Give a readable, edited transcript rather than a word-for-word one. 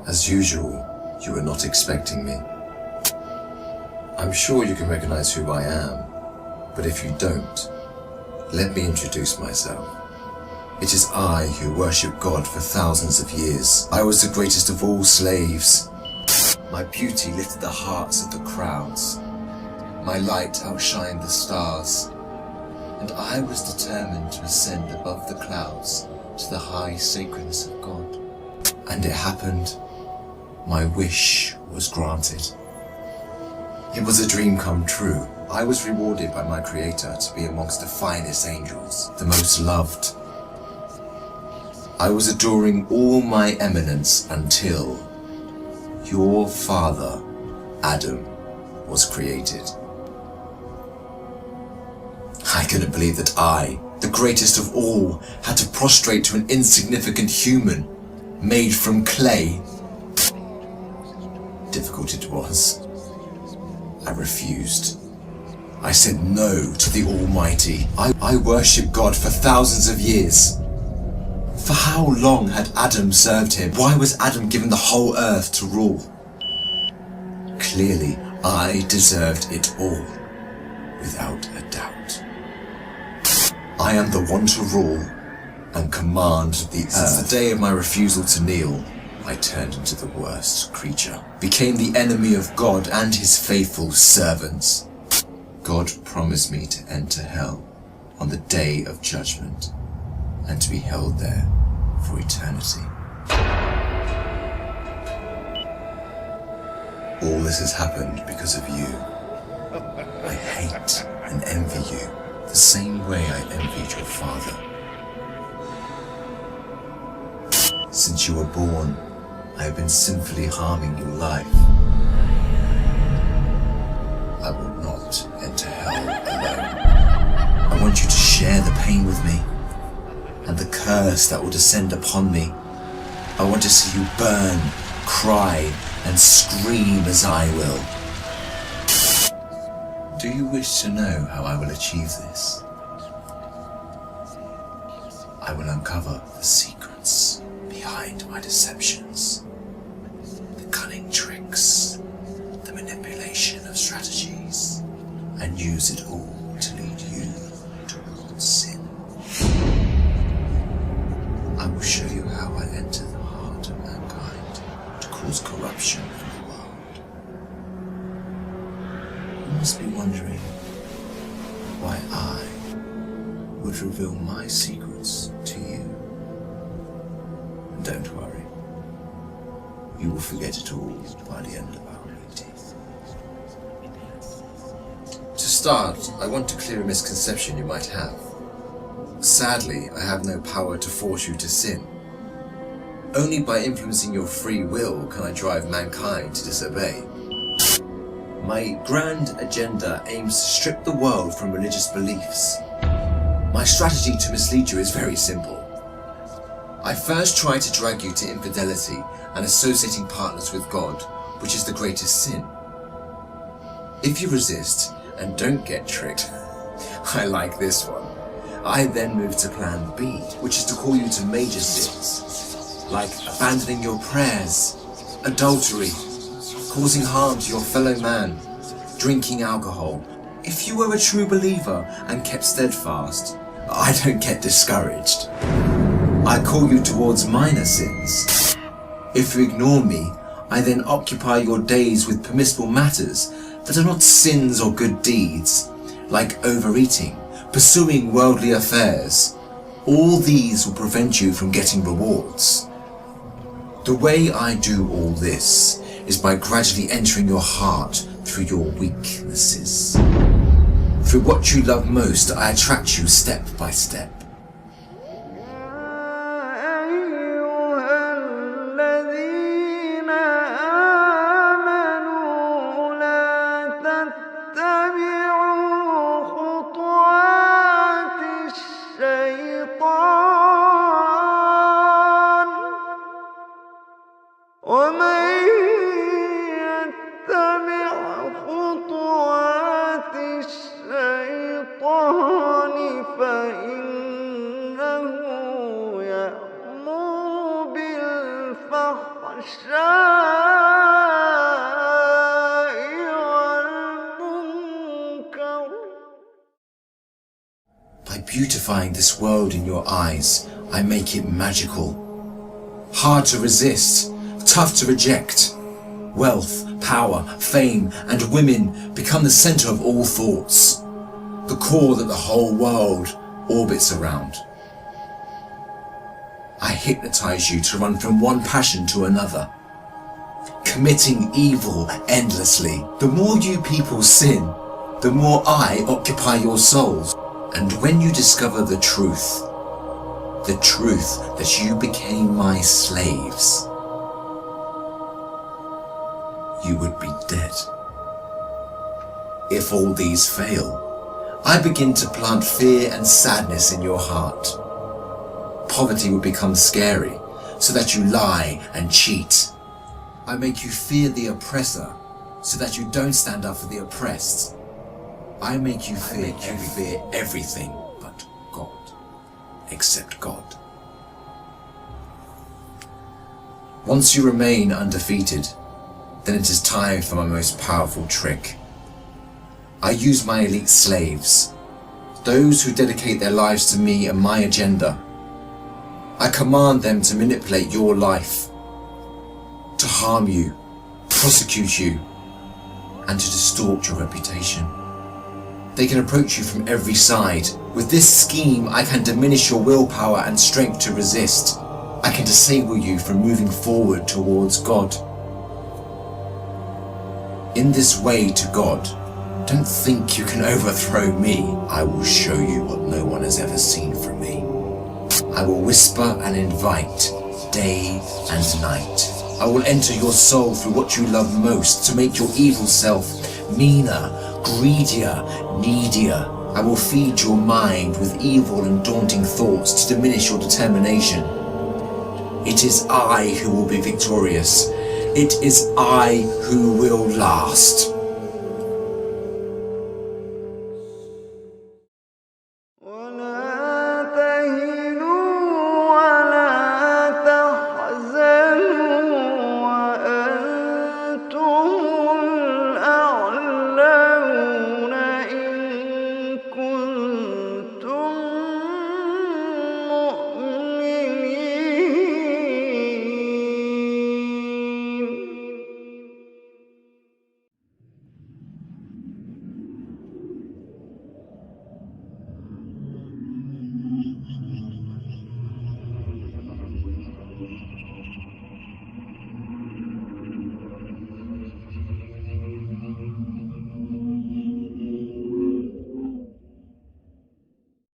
As usual, you were not expecting me. I'm sure you can recognize who I am, but if you don't, let me introduce myself. It is I who worship God for thousands of years. I was the greatest of all slaves. My beauty lifted the hearts of the crowds. My light outshined the stars. And I was determined to ascend above the clouds to the high sacredness of God. And it happened. My wish was granted. It was a dream come true. I was rewarded by my Creator to be amongst the finest angels, the most loved. I was adoring all my eminence until your father, Adam, was created. I couldn't believe that I, the greatest of all, had to prostrate to an insignificant human made from clay. Difficult it was. I refused. I said no to the Almighty. I worshipped God for thousands of years. For how long had Adam served him? Why was Adam given the whole earth to rule? Clearly, I deserved it all, without a doubt. I am the one to rule and command the earth. Since the day of my refusal to kneel, I turned into the worst creature, became the enemy of God and his faithful servants. God promised me to enter hell on the day of judgment and to be held there for eternity. All this has happened because of you. I hate and envy you the same way I envied your father. Since you were born, I have been sinfully harming your life. I will not enter hell alone. I want you to share the pain with me and the curse that will descend upon me. I want to see you burn, cry, and scream as I will. Do you wish to know how I will achieve this? I will uncover the secrets behind my deceptions, the cunning tricks, the manipulation of strategies, and use it all to lead you towards sin. I will show you how I enter the heart of mankind to cause corruption in the world. You must be wondering why I would reveal my secrets to you. And don't worry, you will forget it all by the end of our meeting. To start, I want to clear a misconception you might have. Sadly, I have no power to force you to sin. Only by influencing your free will can I drive mankind to disobey. My grand agenda aims to strip the world from religious beliefs. My strategy to mislead you is very simple. I first try to drag you to infidelity and associating partners with God, which is the greatest sin. If you resist and don't get tricked, I like this one. I then move to plan B, which is to call you to major sins, like abandoning your prayers, adultery, causing harm to your fellow man, drinking alcohol. If you were a true believer and kept steadfast, I don't get discouraged. I call you towards minor sins. If you ignore me, I then occupy your days with permissible matters that are not sins or good deeds, like overeating, pursuing worldly affairs. All these will prevent you from getting rewards. The way I do all this is by gradually entering your heart through your weaknesses. Through what you love most, I attract you step by step. فإنه يأمر بالفحشاء beautifying this world in your eyes, I make it magical. Hard to resist, tough to reject. Wealth, power, fame, and women become the center of all thoughts, the core that the whole world orbits around. I hypnotize you to run from one passion to another, committing evil endlessly. The more you people sin, the more I occupy your souls. And when you discover the truth that you became my slaves, you would be dead. If all these fail, I begin to plant fear and sadness in your heart. Poverty would become scary, so that you lie and cheat. I make you fear the oppressor, so that you don't stand up for the oppressed. I make you fear everything but God, except God. Once you remain undefeated, then it is time for my most powerful trick. I use my elite slaves, those who dedicate their lives to me and my agenda. I command them to manipulate your life, to harm you, prosecute you, and to distort your reputation. They can approach you from every side. With this scheme, I can diminish your willpower and strength to resist. I can disable you from moving forward towards God. In this way to God, don't think you can overthrow me. I will show you what no one has ever seen from me. I will whisper and invite, day and night. I will enter your soul through what you love most to make your evil self meaner, greedier, needier. I will feed your mind with evil and daunting thoughts to diminish your determination. It is I who will be victorious. It is I who will last.